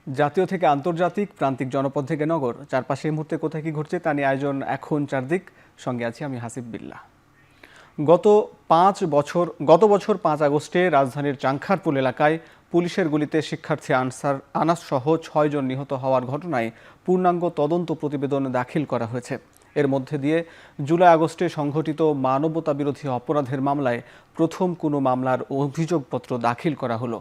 জাতীয় থেকে আন্তর্জাতিক, প্রান্তিক জনপদ থেকে নগর, চারপাশে এই মুহূর্তে কোথায় কি ঘটছে তা নিয়ে আয়োজন এখন চারদিক। সঙ্গে আছি আমি হাসিব বিল্লাহ। গত বছর 5 আগস্টে রাজধানীর চাংখারপুল এলাকায় পুলিশের গুলিতে শিক্ষার্থী আনাস সহ 6 জন নিহত হওয়ার ঘটনায় পূর্ণাঙ্গ তদন্ত প্রতিবেদন দাখিল করা হয়েছে। এর মধ্যে দিয়ে জুলাই আগস্টে সংঘটিত মানবতাবিরোধী অপরাধের মামলায় প্রথম কোনো মামলার অভিযোগপত্র দাখিল করা হলো।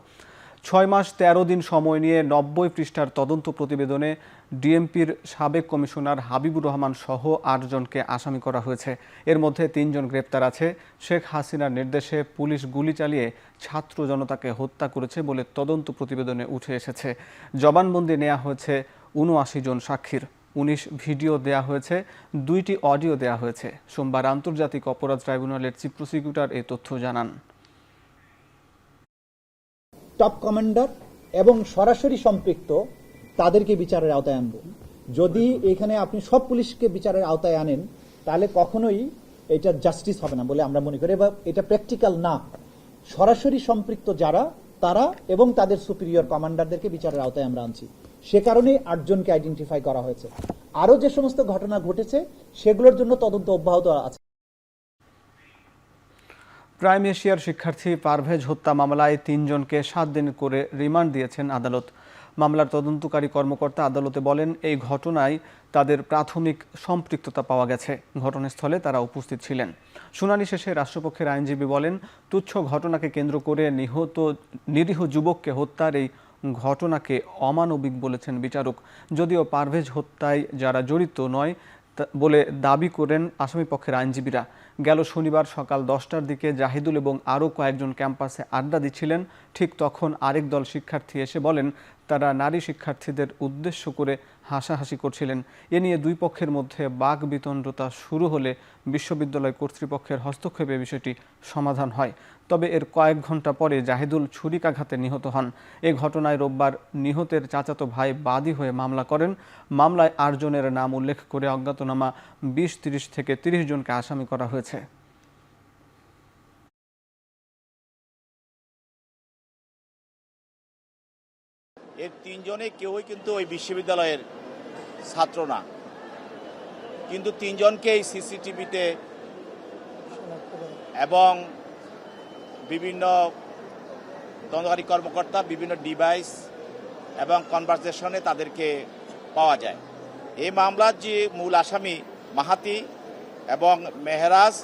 6 মাস 13 দিন সময় নিয়ে 90 পৃষ্ঠার তদন্ত প্রতিবেদনে ডিএমপির সাবেক কমিশনার হাবিবুর রহমান সহ 8 জনকে আসামি করা হয়েছে। এর মধ্যে 3 জন গ্রেপ্তার আছে। শেখ হাসিনার নির্দেশে পুলিশ গুলি চালিয়ে ছাত্র জনতাকে হত্যা করেছে বলে তদন্ত প্রতিবেদনে উঠে এসেছে। জবানবন্দি নেওয়া হয়েছে 79 জন সাক্ষীর। 19 ভিডিও দেয়া হয়েছে, 2টি অডিও দেয়া হয়েছে। সোমবার আন্তর্জাতিক অপরাধ ট্রাইব্যুনালের চিফ প্রসিকিউটর এই তথ্য জানান। টপ কমান্ডার এবং সরাসরি সম্পৃক্ত তাদেরকে বিচারের আওতায় আনব। যদি এখানে আপনি সব পুলিশকে বিচারের আওতায় আনেন তাহলে কখনোই এটা জাস্টিস হবে না বলে আমরা মনে করি, বা এটা প্র্যাকটিক্যাল না। সরাসরি সম্পৃক্ত যারা তারা এবং তাদের সুপিরিয়র কমান্ডারদেরকে বিচারের আওতায় আমরা আনছি। সে কারণেই 8 জনকে আইডেন্টিফাই করা হয়েছে। আরো যে সমস্ত ঘটনা ঘটেছে সেগুলোর জন্য তদন্ত অব্যাহত আছে। প্রাইম এশিয়ার শিক্ষার্থী পারভেজ হত্যা মামলায় 3 জনকে 7 দিন করে রিমান্ড দিয়েছেন আদালত। মামলার তদন্তকারী কর্মকর্তা আদালতে বলেন, এই ঘটনায় তাদের প্রাথমিক সম্পৃক্ততা পাওয়া গেছে। ঘটনাস্থলে তারা উপস্থিত ছিলেন। শুনানি শেষে রাষ্ট্রপক্ষের আইনজীবী বলেন, তুচ্ছ ঘটনাকে কেন্দ্র করে নিরীহ যুবককে হত্যার এই ঘটনাকে অমানবিক বলেছেন বিচারক। যদিও পারভেজ হত্যায় যারা জড়িত নয় বলে দাবি করেন আসামিপক্ষের আইনজীবীরা। গেল শনিবার সকাল 10টার দিকে জাহিদুল এবং আরও কয়েকজন ক্যাম্পাসে আড্ডা দিচ্ছিলেন। ঠিক তখন আরেক দল শিক্ষার্থী এসে বলেন তারা নারী শিক্ষার্থীদের উদ্দেশ্য করে হাসাহাসি করছিলেন। এ নিয়ে দুই পক্ষের মধ্যে বাকবিতণ্ডতা শুরু হলে বিশ্ববিদ্যালয় কর্তৃপক্ষের হস্তক্ষেপে বিষয়টি সমাধান হয়। তবে এর কয়েক ঘন্টা পরে জাহিদুল ছুরিকাঘাতে নিহত হন। এ ঘটনায় রোববার নিহতের চাচাতো ভাই বাদী হয়ে মামলা করেন। মামলায় 8 জনের নাম উল্লেখ করে অজ্ঞাতনামা 20-30 থেকে 30 জনকে আসামি করা হয়েছে। এর 3 জনে কেউই কিন্তু ওই বিশ্ববিদ্যালয়ের ছাত্র না, কিন্তু 3 জনকে এই সিসিটিভিতে এবং বিভিন্ন তদন্তকারী কর্মকর্তা বিভিন্ন ডিভাইস এবং কনভারসেশনে তাদেরকে পাওয়া যায়। এই মামলার যে মূল আসামি মাহাতি এবং মেহরাজ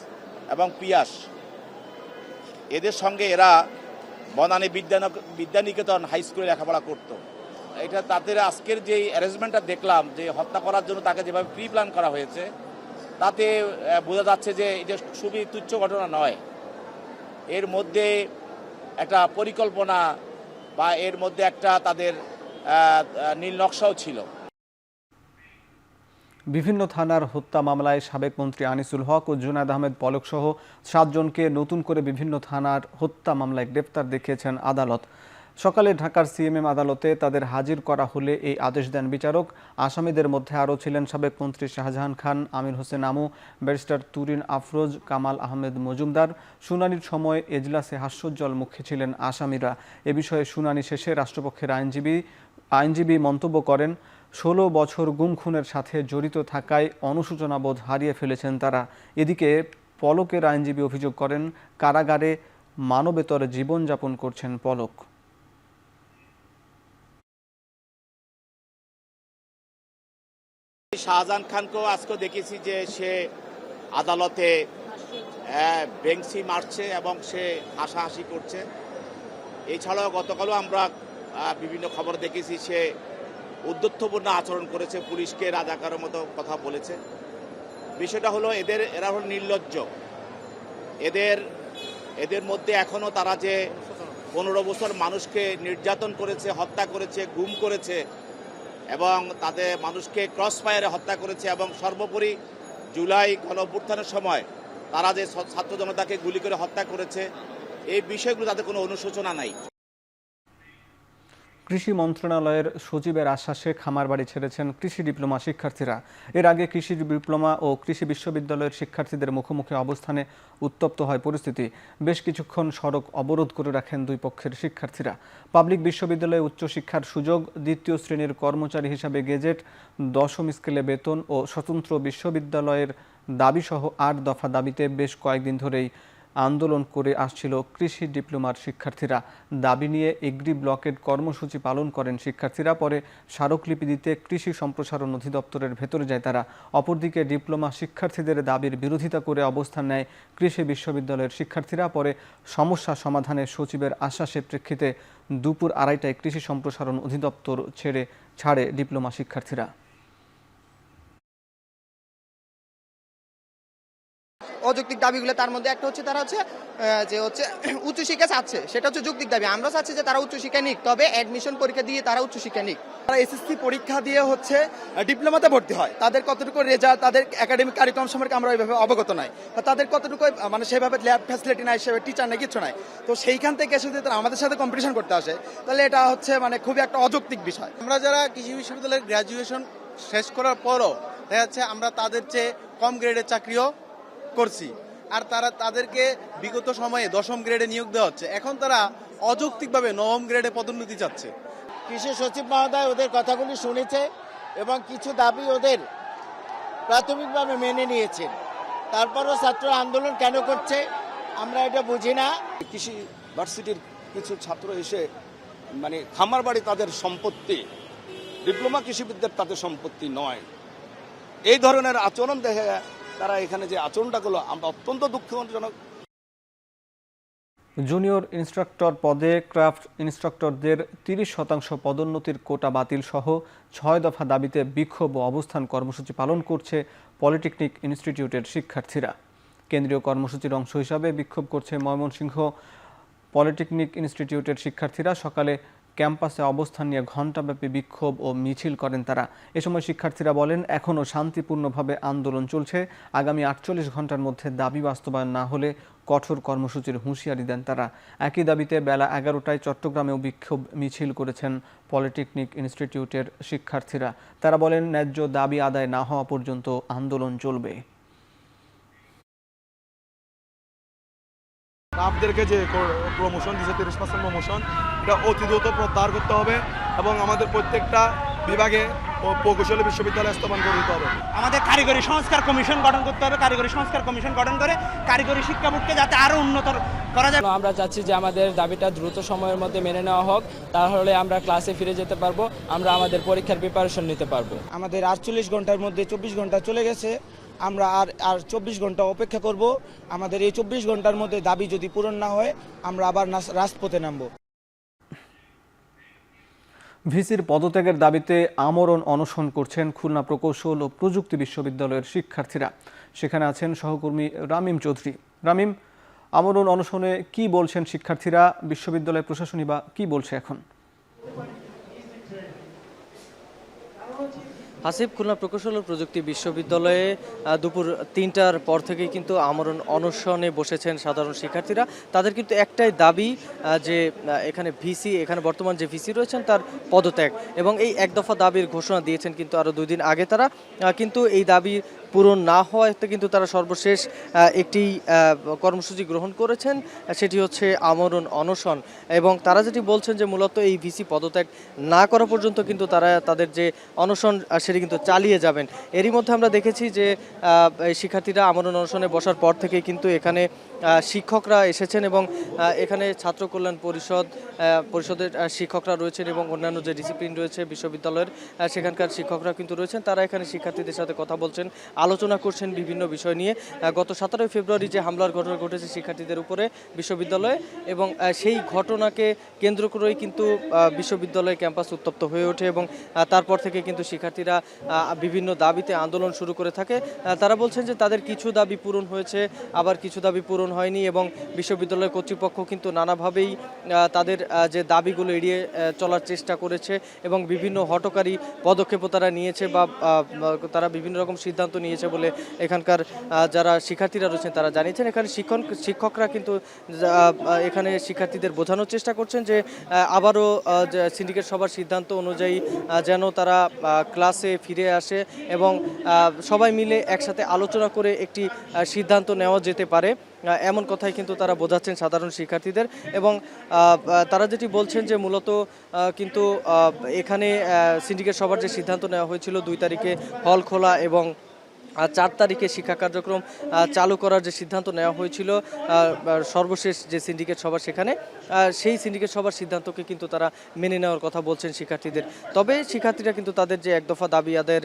এবং পিয়াস, এদের সঙ্গে এরা বনানী বিদ্যানিকেতন হাই স্কুলে লেখাপড়া করতো। এটা তাদের আজকের যে অ্যারেঞ্জমেন্টটা দেখলাম, যে হত্যা করার জন্য তাকে যেভাবে প্রি প্ল্যান করা হয়েছে, তাতে বোঝা যাচ্ছে যে এটা খুবই তুচ্ছ ঘটনা নয়। এর মধ্যে একটা পরিকল্পনা বা এর মধ্যে একটা তাদের নীল নকশাও ছিল। বিভিন্ন থানার হত্যা মামলায় সাবেক মন্ত্রী আনিসুল হক ও জুনায়েদ আহমেদ পলক সহ 7 জনকে নতুন করে বিভিন্ন থানার হত্যা মামলায় গ্রেপ্তার দেখিয়েছেন আদালত। সকালে ঢাকার সিএমএম আদালতে তাদের হাজির করা হলে এই আদেশ দেন বিচারক। আসামিদের মধ্যে আরও ছিলেন সাবেক মন্ত্রী শাহজাহান খান, আমির হোসেন আমু, ব্যারিস্টার তুরিন আফরোজ, কামাল আহমেদ মজুমদার। শুনানির সময় এজলাসে হাস্যোজ্জ্বল মুখে ছিলেন আসামিরা। এ বিষয়ে শুনানি শেষে রাষ্ট্রপক্ষের আইনজীবী মন্তব্য করেন, 16 বছর গুম খুনের সাথে জড়িত থাকায় অনুশোচনাবোধ হারিয়ে ফেলেছেন তারা। এদিকে পলকের আইনজীবী অভিযোগ করেন, কারাগারে মানবেতর জীবনযাপন করছেন পলক। শাহজাহান খানকেও আজকে দেখেছি যে সে আদালতে বেঞ্চি মারছে এবং সে হাসাহাসি করছে। এছাড়াও গতকালও আমরা বিভিন্ন খবর দেখেছি সে উদ্ধত্যপূর্ণ আচরণ করেছে, পুলিশকে রাজাকারের মতো কথা বলেছে। বিষয়টা হলো এরা হলো নির্লজ্জ। এদের মধ্যে এখনো তারা যে 15 বছর মানুষকে নির্যাতন করেছে, হত্যা করেছে, গুম করেছে এবং তাদের মানুষকে ক্রস ফায়ারে হত্যা করেছে, এবং সর্বোপরি জুলাই গণঅভ্যুত্থানের সময় তারা যে ছাত্র জনতাকে গুলি করে হত্যা করেছে, এই বিষয়গুলো তাদের কোনো অনুশোচনা নাই। কৃষি মন্ত্রণালয়ের সচিবের আশ্বাসে খামারবাড়ি ছেড়েছেন কৃষি ডিপ্লোমা শিক্ষার্থীরা। এর আগে কৃষি ডিপ্লোমা ও কৃষি বিশ্ববিদ্যালয়ের শিক্ষার্থীদের মুখোমুখি অবস্থানে উত্তপ্ত হয় পরিস্থিতি। বেশ কিছুক্ষণ সড়ক অবরোধ করে রাখেন দুই পক্ষের শিক্ষার্থীরা। পাবলিক বিশ্ববিদ্যালয়ে উচ্চশিক্ষার সুযোগ, দ্বিতীয় শ্রেণীর কর্মচারী হিসাবে গেজেট, 10ম স্কেলে বেতন ও স্বতন্ত্র বিশ্ববিদ্যালয়ের দাবিসহ 8 দফা দাবিতে বেশ কয়েকদিন ধরেই আন্দোলন করে আসছিল কৃষি ডিপ্লোমার শিক্ষার্থীরা। দাবি নিয়ে এগ্রি ব্লকের কর্মসূচি পালন করেন শিক্ষার্থীরা। পরে স্মারকলিপি দিতে কৃষি সম্প্রসারণ অধিদপ্তরের ভেতরে যায় তারা। অপরদিকে ডিপ্লোমা শিক্ষার্থীদের দাবির বিরোধিতা করে অবস্থান নেয় কৃষি বিশ্ববিদ্যালয়ের শিক্ষার্থীরা। পরে সমস্যা সমাধানে সচিবের আশ্বাসের প্রেক্ষিতে দুপুর 2:30টায় কৃষি সম্প্রসারণ অধিদপ্তর ছাড়ে ডিপ্লোমা শিক্ষার্থীরা। অযৌক্তিক দাবিগুলো তার মধ্যে একটা হচ্ছে তারা যে উচ্চশিক্ষা চাচ্ছে, সেটা হচ্ছে যৌক্তিক দাবি। আমরা চাচ্ছি যে তারা উচ্চশিক্ষা নিক, তবে অ্যাডমিশন পরীক্ষা দিয়ে তারা উচ্চশিক্ষা নিক। তারা এসএসসি পরীক্ষা দিয়ে ডিপ্লোমাতে ভর্তি হয়, তাদের কতটুকু রেজাল্ট, তাদের একাডেমিক কারিকুলাম সম্পর্কে আমরা ওইভাবে অবগত নাই, তাদের কতটুকু মানে সেভাবে ল্যাব ফ্যাসিলিটি নাই, সেভাবে টিচার নাই, কিছু নাই। তো সেইখান থেকে এসে যদি তারা আমাদের সাথে কম্পিটিশন করতে আসে, তাহলে এটা মানে খুবই একটা অযৌক্তিক বিষয়। আমরা যারা কৃষি বিশ্ববিদ্যালয়ের গ্র্যাজুয়েশন শেষ করার পরও দেখা যাচ্ছে আমরা তাদের চেয়ে কম গ্রেডের চাকরিও করছি, আর তাদেরকে বিগত সময়ে 10ম গ্রেডে নিয়োগ দেওয়া হচ্ছে। এখন তারা অযৌক্তিকভাবে 9ম গ্রেডে পদোন্নতি চাচ্ছে। কৃষি সচিব মহোদয় ওদের কথাগুলি শুনেছে এবং কিছু দাবি ওদের প্রাথমিকভাবে মেনে নিয়েছেন। তারপরও ছাত্র আন্দোলন কেন করছে আমরা এটা বুঝি না। কৃষি ভার্সিটির কিছু ছাত্র এসে মানে খামার বাড়ি তাদের সম্পত্তি, ডিপ্লোমা কৃষিবিদ্যার তাদের সম্পত্তি নয়, এই ধরনের আচরণ দেখে তারা এখানে যে আচরণটা করলো আমরা অত্যন্ত দুঃখজনক। জুনিয়র ইনস্ট্রাক্টর পদে ক্রাফট ইনস্ট্রাক্টরদের 30% পদোন্নতির কোটা বাতিল সহ 6 দফা দাবিতে বিক্ষোভ ও অবস্থান কর্মসূচি পালন করছে পলিটেকনিক ইনস্টিটিউটের শিক্ষার্থীরা। কেন্দ্রীয় কর্মসূচির অংশ হিসাবে বিক্ষোভ করছে ময়মনসিংহ পলিটেকনিক ইনস্টিটিউটের শিক্ষার্থীরা। সকালে ক্যাম্পাসে অবস্থান নিয়ে ঘণ্টাব্যাপী বিক্ষোভ ও মিছিল করেন তারা। এ সময় শিক্ষার্থীরা বলেন, এখনও শান্তিপূর্ণভাবে আন্দোলন চলছে। আগামী 48 ঘণ্টার মধ্যে দাবি বাস্তবায়ন না হলে কঠোর কর্মসূচির হুঁশিয়ারি দেন তারা। একই দাবিতে বেলা 11টায় চট্টগ্রামেও বিক্ষোভ মিছিল করেছেন পলিটেকনিক ইনস্টিটিউটের শিক্ষার্থীরা। তারা বলেন, ন্যায্য দাবি আদায় না হওয়া পর্যন্ত আন্দোলন চলবে। আপনাদেরকে যে প্রমোশন দিচ্ছে 30% প্রমোশন, এটা অতি দ্রুত প্রত্যাহার করতে হবে এবং আমাদের প্রত্যেকটা বিভাগে ও প্রকৌশলী বিশ্ববিদ্যালয় স্থাপন করে দিতে হবে। আমাদের কারিগরি সংস্কার কমিশন গঠন করতে হবে। কারিগরি সংস্কার কমিশন গঠন করে কারিগরি শিক্ষা বোর্ডকে যাতে আরো উন্নত করা যায়। আমরা চাচ্ছি যে আমাদের দাবিটা দ্রুত সময়ের মধ্যে মেনে নেওয়া হোক, তাহলে আমরা ক্লাসে ফিরে যেতে পারবো, আমরা আমাদের পরীক্ষার প্রিপারেশন নিতে পারবো। আমাদের 48 ঘন্টার মধ্যে 24 ঘন্টা চলে গেছে, আমরা আর 24 ঘন্টা অপেক্ষা করব। আমাদের এই 24 ঘন্টার মধ্যে দাবি যদি পূরণ না হয় আমরা আবার রাজপথে নামব। ভিসির পদত্যাগের দাবিতে আমরণ অনশন করছেন খুলনা প্রকৌশল ও প্রযুক্তি বিশ্ববিদ্যালয়ের শিক্ষার্থীরা। সেখানে আছেন সহকর্মী রামিম চৌধুরী। রামিম, আমরণ অনশনে কি বলছেন শিক্ষার্থীরা? বিশ্ববিদ্যালয় প্রশাসনই বা কি বলছে এখন? হাসিব, খুলনা প্রকৌশল ও প্রযুক্তি বিশ্ববিদ্যালয়ে দুপুর 3টার পর থেকেই কিন্তু আমরণ অনশনে বসেছেন সাধারণ শিক্ষার্থীরা। তাদের কিন্তু একটাই দাবি যে এখানে ভিসি, এখানে বর্তমান যে ভিসি রয়েছেন তার পদত্যাগ, এবং এই এক দফা দাবির ঘোষণা দিয়েছেন কিন্তু আরও 2 দিন আগে তারা। কিন্তু এই দাবি পূরণ না হওয়াতে কিন্তু তারা সর্বশেষ একটি কর্মসূচি গ্রহণ করেছেন, সেটি হচ্ছে আমরণ অনশন। এবং তারা যেটি বলছেন যে মূলত এই ভিসি পদত্যাগ না করা পর্যন্ত কিন্তু তারা তাদের যে অনশন সেটি কিন্তু চালিয়ে যাবেন। এরই মধ্যে আমরা দেখেছি যে শিক্ষার্থীরা আমরণ অনশনে বসার পর থেকে কিন্তু এখানে শিক্ষকরা এসেছেন এবং এখানে ছাত্র কল্যাণ পরিষদের শিক্ষকরা রয়েছেন এবং অন্যান্য যে ডিসিপ্লিন রয়েছে বিশ্ববিদ্যালয়ের সেখানকার শিক্ষকরা কিন্তু রয়েছেন। তারা এখানে শিক্ষার্থীদের সাথে কথা বলছেন, আলোচনা করছেন বিভিন্ন বিষয় নিয়ে। গত 17 ফেব্রুয়ারি যে হামলার ঘটনা ঘটেছে শিক্ষার্থীদের উপরে বিশ্ববিদ্যালয়ে, এবং সেই ঘটনাকে কেন্দ্র করেই কিন্তু বিশ্ববিদ্যালয় ক্যাম্পাস উত্তপ্ত হয়ে ওঠে এবং তারপর থেকে কিন্তু শিক্ষার্থীরা বিভিন্ন দাবিতে আন্দোলন শুরু করে থাকে। তারা বলছেন যে তাদের কিছু দাবি পূরণ হয়েছে, আবার কিছু দাবি পূরণ পূরণ হয়নি এবং বিশ্ববিদ্যালয় কর্তৃপক্ষ কিন্তু নানাভাবেই তাদের যে দাবিগুলো এড়িয়ে চলার চেষ্টা করেছে এবং বিভিন্ন হঠকারী পদক্ষেপও তারা নিয়েছে বা তারা বিভিন্ন রকম সিদ্ধান্ত নিয়েছে বলে এখানকার যারা শিক্ষার্থীরা রয়েছেন তারা জানিয়েছেন। এখানে শিক্ষকরা কিন্তু এখানে শিক্ষার্থীদের বোঝানোর চেষ্টা করছেন যে আবারও সিন্ডিকেট সভার সিদ্ধান্ত অনুযায়ী যেন তারা ক্লাসে ফিরে আসে এবং সবাই মিলে একসাথে আলোচনা করে একটি সিদ্ধান্ত নেওয়া যেতে পারে, এমন কথাই কিন্তু তারা বোঝাচ্ছেন সাধারণ শিক্ষার্থীদের। এবং তারা যেটি বলছেন যে মূলত কিন্তু এখানে সিন্ডিকেট সভার যে সিদ্ধান্ত নেওয়া হয়েছিল 2 তারিখে হল খোলা এবং 4 তারিখে শিক্ষা কার্যক্রম চালু করার যে সিদ্ধান্ত নেওয়া হয়েছিল সর্বশেষ যে সিন্ডিকেট সভা সেখানে, সেই সিন্ডিকেট সভার সিদ্ধান্তকে কিন্তু তারা মেনে নেওয়ার কথা বলছেন শিক্ষার্থীদের। তবে শিক্ষার্থীরা কিন্তু তাদের যে এক দফা দাবি আদায়ের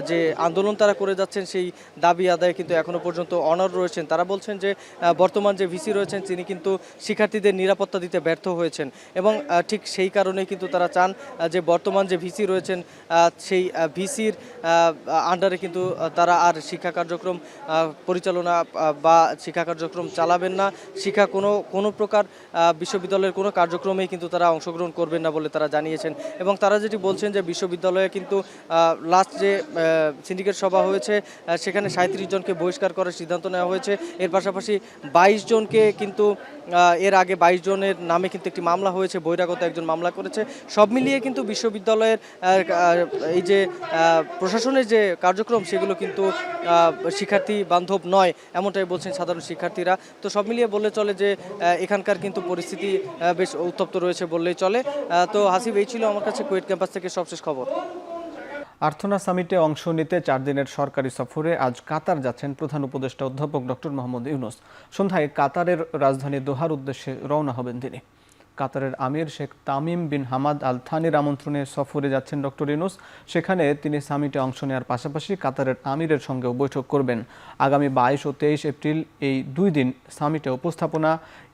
যে আন্দোলন তারা করে যাচ্ছেন সেই দাবি আদায়ে কিন্তু এখনো পর্যন্ত অনড় রয়েছেন। তারা বলছেন যে বর্তমান যে ভিসি রয়েছেন তিনি কিন্তু শিক্ষার্থীদের নিরাপত্তা দিতে ব্যর্থ হয়েছেন এবং ঠিক সেই কারণেই কিন্তু তারা চান যে বর্তমান যে ভিসি রয়েছেন সেই ভিসির আন্ডারে কিন্তু তারা আর শিক্ষা কার্যক্রম পরিচালনা বা শিক্ষা কার্যক্রম চালাবেন না। শিক্ষা কোনো প্রকার বিশ্ববিদ্যালয়ের কোনো কার্যক্রমেই কিন্তু তারা অংশগ্রহণ করবেন না বলে তারা জানিয়েছেন। এবং তারা যেটি বলছেন যে বিশ্ববিদ্যালয়ে কিন্তু লাস্ট যে সিন্ডিকেট সভা হয়েছে সেখানে 37 জনকে বহিষ্কার করার সিদ্ধান্ত নেওয়া হয়েছে। এর পাশাপাশি 22 জনকে কিন্তু এর আগে 22 জনের নামে কিন্তু একটি মামলা হয়েছে, বহিরাগত একজন মামলা করেছে। সব মিলিয়ে কিন্তু বিশ্ববিদ্যালয়ের এই যে প্রশাসনের যে কার্যক্রম সেগুলো কিন্তু শিক্ষার্থী বান্ধব নয়, এমনটাই বলছেন সাধারণ শিক্ষার্থীরা। তো সব মিলিয়ে বললে চলে যে এখানকার কিন্তু পরিস্থিতি বেশ উত্তপ্ত রয়েছে বললেই চলে। তো হাসিব, এই ছিল আমার কাছে কুয়েট ক্যাম্পাস থেকে সবশেষ খবর। আর্থনা সামিটে অংশ নিতে 4 দিনের সরকারি সফরে আজ কাতার যাচ্ছেন প্রধান উপদেষ্টা অধ্যাপক ডক্টর মোহাম্মদ ইউনূস। সন্ধ্যায় কাতারের রাজধানী দোহার উদ্দেশ্যে রওনা হবেন তিনি। কাতারের আমির Sheikh Tamim bin Hamad Al থানির আমন্ত্রণে সফরে যাচ্ছেন ডক্টর ইউনূস। সেখানে তিনি সামিটে অংশ নেওয়ার পাশাপাশি কাতারের আমিরের সঙ্গেও বৈঠক করবেন। আগামী 22 ও 23 এপ্রিল এই 2 দিন সামিটে উপস্থাপনা,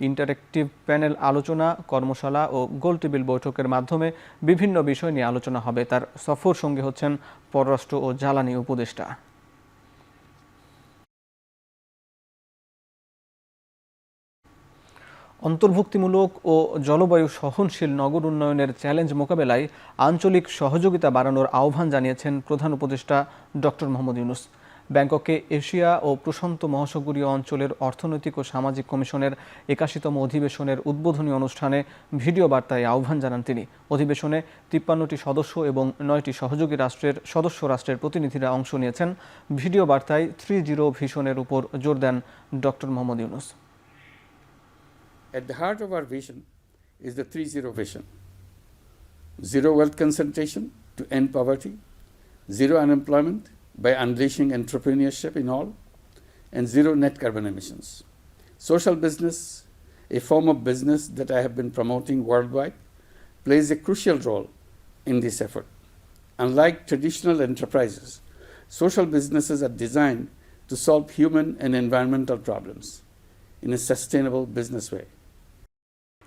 ইন্টারেক্টিভ প্যানেল আলোচনা, কর্মশালা ও গোলটেবিল বৈঠকের মাধ্যমে বিভিন্ন বিষয় নিয়ে আলোচনা হবে। তার সফর সঙ্গী হচ্ছেন পররাষ্ট্র ও জ্বালানি উপদেষ্টা। অন্তর্ভুক্তিমূলক ও জলবায়ু সহনশীল নগর উন্নয়নের চ্যালেঞ্জ মোকাবেলায় আঞ্চলিক সহযোগিতা বাড়ানোর আহ্বান জানিয়েছেন প্রধান উপদেষ্টা ডক্টর মোহাম্মদ ইউনূস। ব্যাংককে এশিয়া ও প্রশান্ত মহাসাগরীয় অঞ্চলের অর্থনৈতিক ও সামাজিক কমিশনের 81তম অধিবেশনের উদ্বোধনী অনুষ্ঠানে ভিডিও বার্তায় আহ্বান জানান তিনি। অধিবেশনে 53টি সদস্য এবং 9টি সহযোগী সদস্য রাষ্ট্রের প্রতিনিধিরা অংশ নিয়েছেন। ভিডিও বার্তায় 3-0 ভিশনের উপর জোর দেন doctor Mohammad Yunus. At the heart of our vision is the 3-0 vision. 0 wealth concentration to end poverty, 0 unemployment by unleashing entrepreneurship in all, and 0 net carbon emissions. Social business, a form of business that I have been promoting worldwide, plays a crucial role in this effort. Unlike traditional enterprises, social businesses are designed to solve human and environmental problems in a sustainable business way.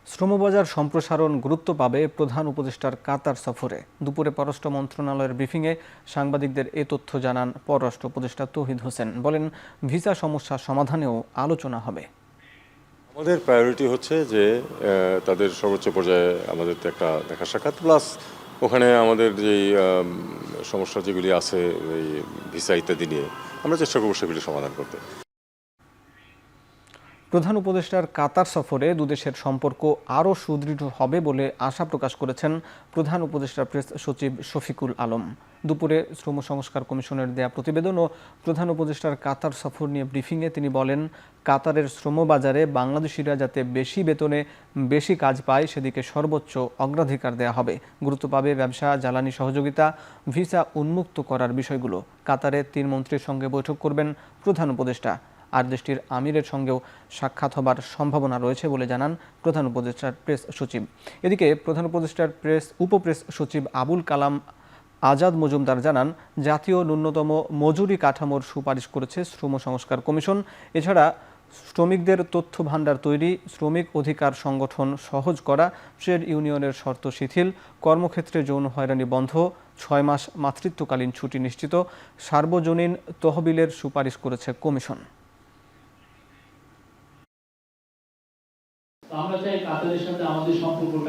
শ্রমবাজার সম্প্রসারণ গুরুত্ব পাবে প্রধান উপদেষ্টার কাতার সফরে। দুপুরে পররাষ্ট্র মন্ত্রণালয়ের ব্রিফিংয়ে সাংবাদিকদের এ তথ্য জানান পররাষ্ট্র উপদেষ্টা তৌহিদ হোসেন। বলেন, ভিসা সমস্যা সমাধানেও আলোচনা হবে। আমাদের প্রায়োরিটি হচ্ছে যে তাদের সর্বোচ্চ পর্যায়ে আমাদের একটা দেখা সাক্ষাৎ, প্লাস ওখানে আমাদের যেই সমস্যা যেগুলি আছে এই ভিসা ইত্যাদি নিয়ে আমরা চেষ্টা করব সেগুলি সমাধান করতে। প্রধান উপদেষ্টার কাতার সফরে দুদেশের সম্পর্ক আরও সুদৃঢ় হবে বলে আশা প্রকাশ করেছেন প্রধান উপদেষ্টার প্রেস সচিব শফিকুল আলম। দুপুরে শ্রম সংস্কার কমিশনের দেয়া প্রতিবেদন ও প্রধান উপদেষ্টার কাতার সফর নিয়ে ব্রিফিংয়ে তিনি বলেন, কাতারের শ্রমবাজারে বাংলাদেশিরা যাতে বেশি বেতনে বেশি কাজ পায় সেদিকে সর্বোচ্চ অগ্রাধিকার দেয়া হবে। গুরুত্ব পাবে ব্যবসা, জ্বালানি সহযোগিতা, ভিসা উন্মুক্ত করার বিষয়গুলো। কাতারে 3 মন্ত্রীর সঙ্গে বৈঠক করবেন প্রধান উপদেষ্টা। আর দেশটির আমিরের সঙ্গেও সাক্ষাৎ হবার সম্ভাবনা রয়েছে বলে জানান প্রধান উপদেষ্টার প্রেস সচিব। এদিকে প্রধান উপদেষ্টার উপপ্রেস সচিব আবুল কালাম আজাদ মজুমদার জানান, জাতীয় ন্যূনতম মজুরি কাঠামোর সুপারিশ করেছে শ্রম সংস্কার কমিশন। এছাড়া শ্রমিকদের তথ্য ভাণ্ডার তৈরি, শ্রমিক অধিকার সংগঠন সহজ করা, ট্রেড ইউনিয়নের শর্ত শিথিল, কর্মক্ষেত্রে যৌন হয়রানি বন্ধ, 6 মাস মাতৃত্বকালীন ছুটি নিশ্চিত, সার্বজনীন তহবিলের সুপারিশ করেছে কমিশন।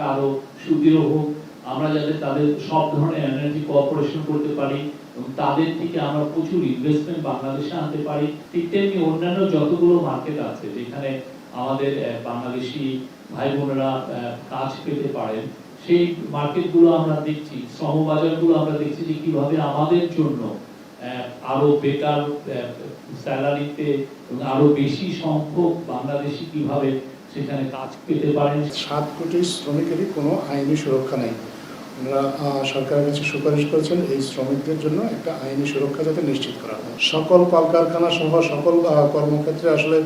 আরো সুদৃঢ় হোক, আমরা যাতে তাদের সব ধরনের এনার্জি কোঅপারেশন করতে পারি এবং তাদের থেকে আমরা প্রচুর ইনভেস্টমেন্ট বাংলাদেশে আনতে পারি। ঠিক তেমনি অন্যান্য যতগুলো মার্কেট আছে যেখানে আমাদের বাংলাদেশি ভাই বোনেরা কাজ পেতে পারেন, সেই মার্কেটগুলো আমরা দেখছি, শ্রমবাজারগুলো আমরা দেখছি যে কিভাবে আমাদের জন্য আরো বেটার স্যালারিতে এবং আরো বেশি সংখ্যক বাংলাদেশি কিভাবে সেখানে কাজ পেতে পারেন। 7 কোটি শ্রমিকেরই কোনো আইনি সুরক্ষা নেই। ওনারা সরকারের কাছে সুপারিশ করেছেন এই শ্রমিকদের জন্য একটা আইনি সুরক্ষা যাতে নিশ্চিত করা হয়। সকল কলকারখানা সহ সকল কর্মক্ষেত্রে আসলে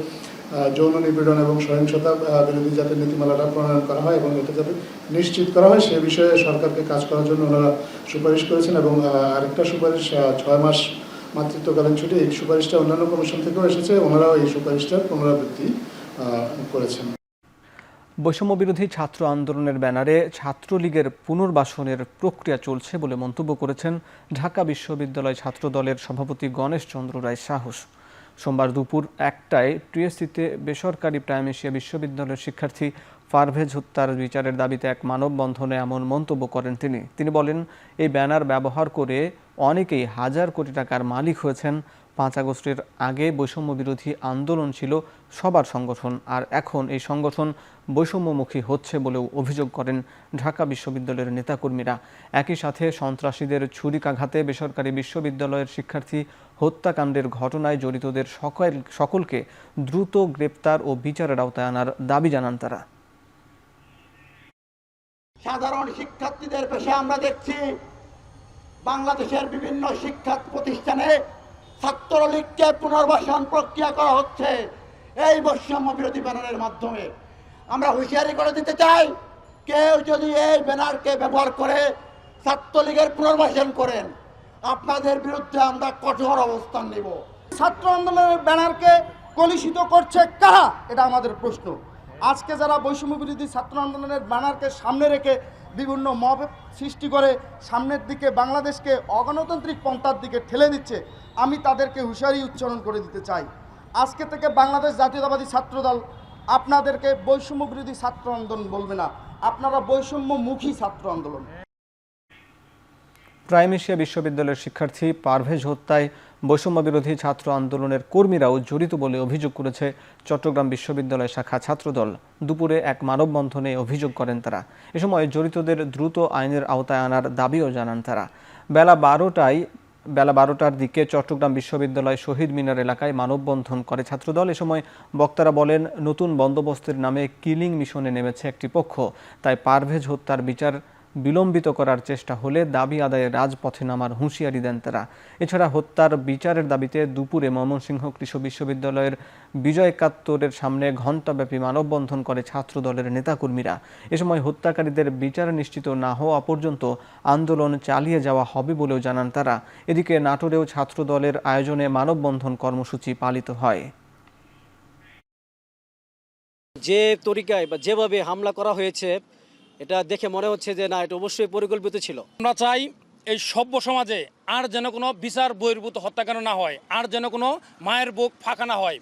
যৌন নিপীড়ন এবং সহিংসতা বিরোধী যাতে নীতিমালাটা প্রণয়ন করা হয় এবং এটা যাতে নিশ্চিত করা হয় সে বিষয়ে সরকারকে কাজ করার জন্য ওনারা সুপারিশ করেছেন। এবং আরেকটা সুপারিশ 6 মাস মাতৃত্বকালীন ছুটি, এই সুপারিশটা অন্যান্য কমিশন থেকেও এসেছে, ওনারাও এই সুপারিশটার পুনরাবৃত্তি করেছেন। বৈষম্য বিরোধী ছাত্র আন্দোলনের ব্যানারে ছাত্রলীগের পুনর্বাসনের প্রক্রিয়া চলছে বলে মন্তব্য করেছেন ঢাকা বিশ্ববিদ্যালয় ছাত্রদলের সভাপতি গণেশ চন্দ্র রায় সাহস। সোমবার দুপুর 1টায় টিএসসিতে বেসরকারি প্রাইম এশিয়া বিশ্ববিদ্যালয়ের শিক্ষার্থী পারভেজ হত্যার বিচারের দাবিতে এক মানববন্ধনে এমন মন্তব্য করেন তিনি বলেন, এই ব্যানার ব্যবহার করে অনেকেই হাজার কোটি টাকার মালিক হয়েছেন। 5 আগস্টের আগে বৈষম্য বিরোধী আন্দোলন ছিল সবার সংগঠন, আর এখন এই সংগঠন বৈষম্যমুখী হচ্ছে বলেও অভিযোগ করেন ঢাকা বিশ্ববিদ্যালয়ের নেতাকর্মীরা। একই সাথে সন্ত্রাসীদের ছুরিকাঘাতে বেসরকারি বিশ্ববিদ্যালয়ের শিক্ষার্থী হত্যাকাণ্ডের ঘটনায় জড়িতদের সকলকে দ্রুত গ্রেপ্তার ও বিচারের আওতায় আনার দাবি জানান তারা। সাধারণ শিক্ষার্থীদের পেশে আমরা দেখছি বাংলাদেশের বিভিন্ন শিক্ষা প্রতিষ্ঠানে ছাত্রলীগকে পুনর্বাসন প্রক্রিয়া করা হচ্ছে এই বৈষম্য বিরোধী ব্যানারের মাধ্যমে। আমরা হুঁশিয়ারি করে দিতে চাই, কেউ যদি এই ব্যানারকে ব্যবহার করে ছাত্রলীগের পুনর্বাসন করেন, আপনাদের বিরুদ্ধে আমরা কঠোর অবস্থান নেব। ছাত্র আন্দোলনের ব্যানারকে কলুষিত করছে কারা, এটা আমাদের প্রশ্ন। আজকে যারা বৈষম্য বিরোধী ছাত্র আন্দোলনের ব্যানারকে সামনে রেখে বিভিন্ন মব সৃষ্টি করে সামনের দিকে বাংলাদেশকে অগণতান্ত্রিক পন্থার দিকে ঠেলে দিচ্ছে, আমি তাদেরকে হুঁশিয়ারি উচ্চারণ করে দিতে চাই। আজকে থেকে বাংলাদেশ জাতীয়তাবাদী ছাত্রদল আপনাদেরকে বৈষম্য বিরোধী ছাত্র আন্দোলন বলবে না, আপনারা বৈষম্যমুখী ছাত্র আন্দোলন। প্রাইম এশিয়া বিশ্ববিদ্যালয়ের শিক্ষার্থী পারভেজ হত্যায় বৈষম্য বিরোধী ছাত্র আন্দোলনের কর্মীরাও জড়িত বলে অভিযোগ করেছে চট্টগ্রাম বিশ্ববিদ্যালয় শাখা ছাত্রদল। দুপুরে এক মানববন্ধনে অভিযোগ করেন তারা। এ সময় জড়িতদের দ্রুত আইনের আওতায় আনার দাবিও জানান তারা। বেলা 12টার দিকে চট্টগ্রাম বিশ্ববিদ্যালয় শহীদ মিনার এলাকায় মানববন্ধন করে ছাত্রদল। এ সময় বক্তারা বলেন, নতুন বন্দোবস্তের নামে কিলিং মিশনে নেমেছে একটি পক্ষ, তাই পারভেজ হত্যার বিচার বিলম্বিত করার চেষ্টা হলে দাবি আদায়ে রাজপথে নামার হুঁশিয়ারি দেন তারা। এছাড়া হত্যার বিচারের দাবিতে দুপুরে ময়মনসিংহ কৃষি বিশ্ববিদ্যালয়ের বিজয় একাত্তরের সামনে ঘণ্টাব্যাপী মানববন্ধন করে ছাত্রদলের নেতাকর্মীরা। এ সময় হত্যাকারীদের বিচার নিশ্চিত না হওয়া পর্যন্ত আন্দোলন চালিয়ে যাওয়া হবে বলেও জানান তারা। এদিকে নাটোরেও ছাত্রদলের আয়োজনে মানববন্ধন কর্মসূচি পালিত হয়। যে তরিকায় বা যেভাবে হামলা করা হয়েছে এটা দেখে মনে হচ্ছে যে না, এটা অবশ্যই পরিকল্পিত ছিল। আমরা চাই এই সভ্য সমাজে আর যেন কোনো বিচার বহির্ভূত হত্যাকাণ্ড না হয়, আর যেন কোনো মায়ের বুক ফাঁকা না হয়।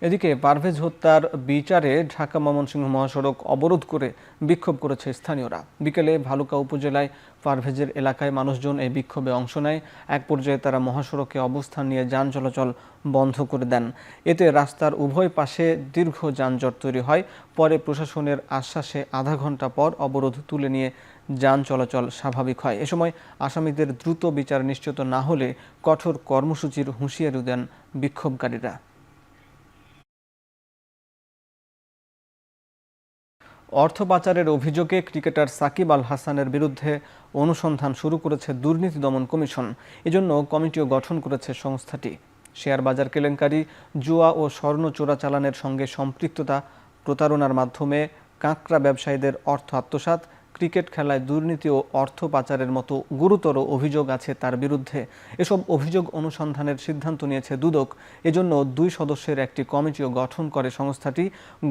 এদিকে পারভেজ হত্যার বিচারে ঢাকা ময়মনসিংহ মহাসড়ক অবরোধ করে বিক্ষোভ করেছে স্থানীয়রা। বিকেলে ভালুকা উপজেলায় পারভেজের এলাকায় মানুষজন এই বিক্ষোভে অংশ নেয়। এক পর্যায়ে তারা মহাসড়কে অবস্থান নিয়ে যান চলাচল বন্ধ করে দেন। এতে রাস্তার উভয় পাশে দীর্ঘ যানজট তৈরি হয়। পরে প্রশাসনের আশ্বাসে আধা ঘন্টা পর অবরোধ তুলে নিয়ে যান চলাচল স্বাভাবিক হয়। এ সময় আসামিদের দ্রুত বিচার নিশ্চিত না হলে কঠোর কর্মসূচির হুঁশিয়ারি দেন বিক্ষোভকারীরা। অর্থ পাচারের অভিযোগে ক্রিকেটার সাকিব আল হাসানের বিরুদ্ধে অনুসন্ধান শুরু করেছে দুর্নীতি দমন কমিশন। এজন্য কমিটিও গঠন করেছে সংস্থাটি। শেয়ার বাজার কেলেঙ্কারি, জুয়া ও স্বর্ণ চোরাচালানের সঙ্গে সম্পৃক্ততা, প্রতারণার মাধ্যমে কাঁকড়া ব্যবসায়ীদের অর্থ আত্মসাৎ, ক্রিকেট খেলায় দুর্নীতি ও অর্থ পাচারের মতো গুরুতর অভিযোগ আছে তার বিরুদ্ধে। এসব অভিযোগ অনুসন্ধানের সিদ্ধান্ত নিয়েছে দুদক। এজন্য 2 সদস্যের একটি কমিটিও গঠন করে সংস্থাটি।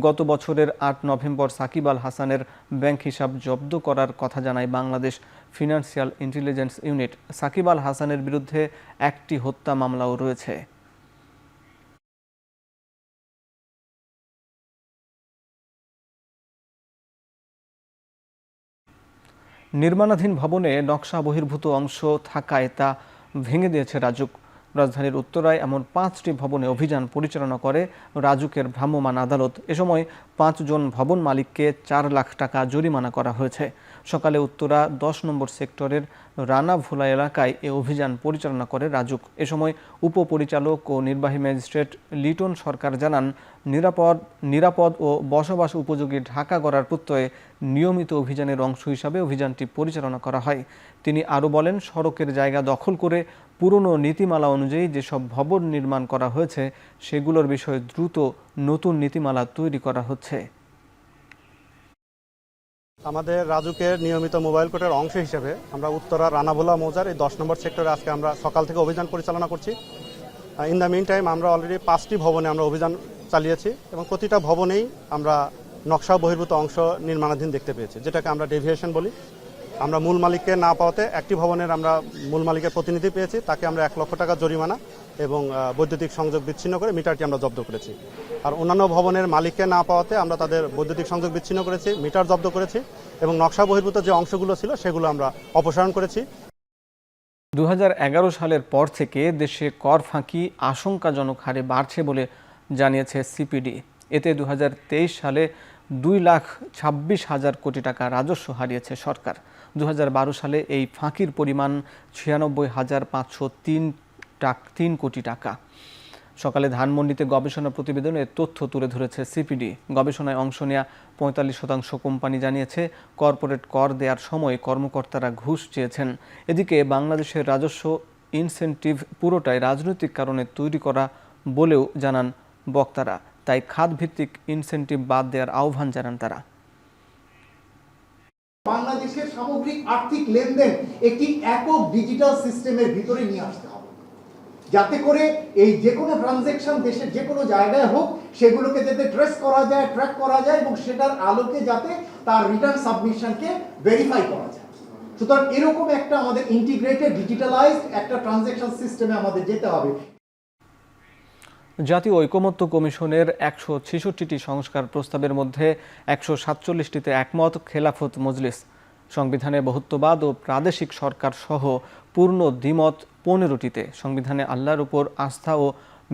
গত বছরের 8 নভেম্বর সাকিব আল হাসানের ব্যাংক হিসাব জব্দ করার কথা জানায় Bangladesh financial intelligence unit. Shakib Al হাসানের বিরুদ্ধে একটি হত্যা মামলাও রয়েছে। নির্মাণাধীন ভবনে নকশা বহির্ভূত অংশ থাকায় তা ভেঙে দিয়েছে রাজুক। রাজধানীর উত্তরায় এমন 5টি ভবনে অভিযান পরিচালনা করে রাজুকের ভ্রাম্যমাণ আদালত। এ সময় 5 জন ভবন মালিককে 4 লাখ টাকা জরিমানা করা হয়েছে। সকালে উত্তরা 10 নম্বর সেক্টরের রানাভোলা এলাকায় এ অভিযান পরিচালনা করে রাজুক। এ সময় উপপরিচালক ও নির্বাহী ম্যাজিস্ট্রেট লিটন সরকার জানান, নিরাপদ ও বসবাস উপযোগী ঢাকা গড়ার প্রত্যয়ে নিয়মিত অভিযানের অংশ হিসাবে অভিযানটি পরিচালনা করা হয়। তিনি আরও বলেন, সড়কের জায়গা দখল করে পুরনো নীতিমালা অনুযায়ী যেসব ভবন নির্মাণ করা হয়েছে সেগুলোর বিষয়ে দ্রুত নতুন নীতিমালা তৈরি করা হচ্ছে। আমাদের রাজুকের নিয়মিত মোবাইল কোর্টের অংশ হিসেবে আমরা উত্তরা রানাভোলা মৌজার এই 10 নম্বর সেক্টরে আজকে আমরা সকাল থেকে অভিযান পরিচালনা করছি। ইন দ্য মিন টাইম আমরা অলরেডি 5টি ভবনে আমরা অভিযান চালিয়েছি এবং প্রতিটা ভবনেই আমরা নকশা বহির্ভূত অংশ নির্মাণাধীন দেখতে পেয়েছি, যেটাকে আমরা ডেভিয়েশন বলি। আমরা মূল মালিককে না পাওয়াতে একটি ভবনের আমরা মূল মালিকের প্রতিনিধি পেয়েছি, তাকে আমরা 1 লক্ষ টাকা জরিমানা এবং বৈদ্যুতিক সংযোগ বিচ্ছিন্ন করে মিটারটি আমরা জব্দ করেছি। আর অন্যান্য ভবনের মালিককে না পাওয়াতে আমরা তাদের বৈদ্যুতিক সংযোগ বিচ্ছিন্ন করেছি, মিটার জব্দ করেছি এবং নকশা বহির্ভূত যে অংশগুলো ছিল সেগুলো আমরা অপসারণ করেছি। 2011 সালের পর থেকে দেশে কর ফাঁকি আশঙ্কাজনক হারে বাড়ছে বলে জানিয়েছে সিপিডি। এতে 2023 সালে 2,26,000 কোটি টাকা রাজস্ব হারিয়েছে সরকার। 2012 সালে এই ফাঁকির পরিমাণ 96,503 কোটি টাকা। সকালে ধানমন্ডিতে গবেষণা প্রতিবেদনে তথ্য তুলে ধরেছে সিপিডি। গবেষণায় অংশ নেওয়া 45% কোম্পানি জানিয়েছে কর্পোরেট কর দেওয়ার সময় কর্মকর্তারা ঘুষ চেয়েছেন। এদিকে বাংলাদেশের রাজস্ব ইনসেনটিভ পুরোটাই রাজনৈতিক কারণে তৈরি করা বলেও জানান বক্তারা। তাই খাতভিত্তিক ইনসেনটিভ বাদ দেওয়ার আহ্বান জানান তারা। বাংলাদেশের সামগ্রিক আর্থিক লেনদেন একটি একক ডিজিটাল সিস্টেমের ভিতরে নিয়ে আসতে হবে, যাতে করে এই যে কোনো ট্রানজ্যাকশন দেশের যে কোনো জায়গায় হোক সেগুলোকে যাতে ট্রেস করা যায়, ট্র্যাক করা যায় এবং সেটার আলোকে যাতে তার রিটার্ন সাবমিশনকে ভেরিফাই করা যায়। সুতরাং এরকম একটা আমাদের ইন্টিগ্রেটেড ডিজিটালাইজড একটা ট্রানজ্যাকশন সিস্টেমে আমাদের যেতে হবে। জাতীয় ঐকমত্য কমিশনের 166টি সংস্কার প্রস্তাবের মধ্যে 147টিতে একমত খেলাফত মজলিস। সংবিধানে বহুত্ববাদ ও প্রাদেশিক সরকার সহ পূর্ণ দ্বিমত 15টিতে। সংবিধানে আল্লাহর উপর আস্থা ও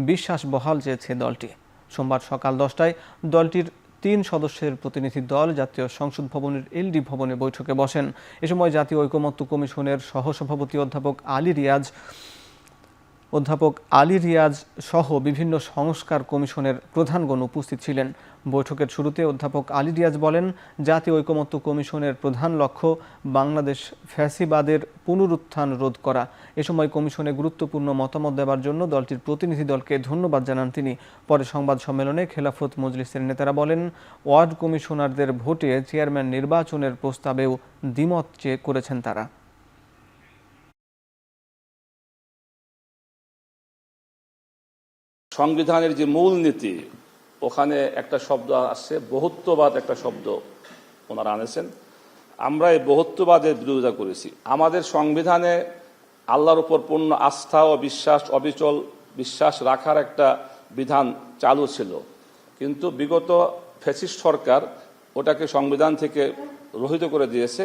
বিশ্বাস বহাল চেয়েছে দলটি। সোমবার সকাল 10টায় দলটির 3 সদস্যের প্রতিনিধি দল জাতীয় সংসদ ভবনের এলডি ভবনে বৈঠকে বসেন। এ সময় জাতীয় ঐকমত্য কমিশনের সহসভাপতি অধ্যাপক আলী রিয়াজ সহ বিভিন্ন সংস্কার কমিশনের প্রধানগণ উপস্থিত ছিলেন। বৈঠকের শুরুতে অধ্যাপক আলী রিয়াজ বলেন, জাতীয় ঐকমত্য কমিশনের প্রধান লক্ষ্য বাংলাদেশ ফ্যাসিবাদের পুনরুত্থান রোধ করা। এ সময় কমিশনে গুরুত্বপূর্ণ মতামত দেওয়ার জন্য দলটির প্রতিনিধি দলকে ধন্যবাদ জানান তিনি। পরে সংবাদ সম্মেলনে খেলাফত মজলিসের নেতারা বলেন, ওয়ার্ড কমিশনারদের ভোটে চেয়ারম্যান নির্বাচনের প্রস্তাবেও দ্বিমত করেছেন তারা। সংবিধানের যে মূল নীতি, ওখানে একটা শব্দ আসছে, বহুত্ববাদ একটা শব্দ ওনারা আনেছেন। আমরা এই বহুত্ববাদের বিরোধিতা করেছি। আমাদের সংবিধানে আল্লাহর উপর পূর্ণ আস্থা ও বিশ্বাস, অবিচল বিশ্বাস রাখার একটা বিধান চালু ছিল, কিন্তু বিগত ফ্যাসিস্ট সরকার ওটাকে সংবিধান থেকে রহিত করে দিয়েছে।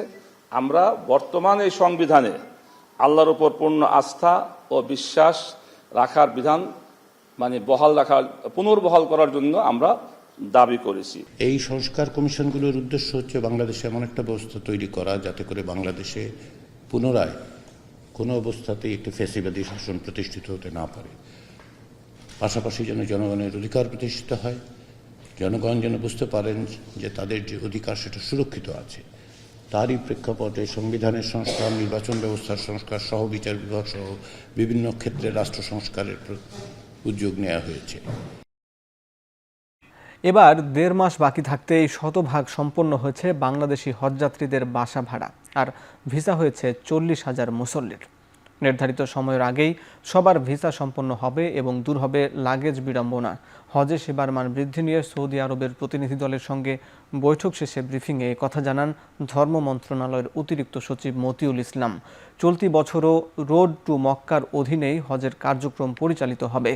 আমরা বর্তমান এই সংবিধানে আল্লাহর উপর পূর্ণ আস্থা ও বিশ্বাস রাখার বিধান পুনর্বহাল করার জন্য আমরা দাবি করেছি। এই সংস্কার কমিশনগুলোর উদ্দেশ্য হচ্ছে বাংলাদেশে এমন একটা ব্যবস্থা তৈরি করা যাতে করে বাংলাদেশে পুনরায় কোনো অবস্থাতেই একটি ফ্যাসিবাদী শাসন প্রতিষ্ঠিত হতে না পারে। পাশাপাশি যেন জনগণের অধিকার প্রতিষ্ঠিত হয়, জনগণ যেন বুঝতে পারেন যে তাদের যে অধিকার সেটা সুরক্ষিত আছে। তারই প্রেক্ষাপটে সংবিধানের সংস্কার, নির্বাচন ব্যবস্থার সংস্কার সহ বিচার বিভাগ সহ বিভিন্ন ক্ষেত্রে রাষ্ট্র সংস্কারের উদ্যোগ নেওয়া হয়েছে। এবার 1.5 মাস বাকি থাকতেই শতভাগ সম্পন্ন হয়েছে বাংলাদেশি হজযাত্রীদের বাসা ভাড়া, আর ভিসা হয়েছে 40,000 মুসল্লির। নির্ধারিত সময়ের আগেই সবার ভিসা সম্পন্ন হবে এবং দূর হবে লাগেজ বিড়ম্বনা। হজে সেবার মান বৃদ্ধি নিয়ে সৌদি আরবের প্রতিনিধি দলের সঙ্গে বৈঠক শেষে ব্রিফিংয়ে কথা জানান ধর্ম মন্ত্রণালয়ের অতিরিক্ত সচিব মতিউল ইসলাম। চলতি বছরও রোড টু মক্কার অধীনেই হজের কার্যক্রম পরিচালিত হবে।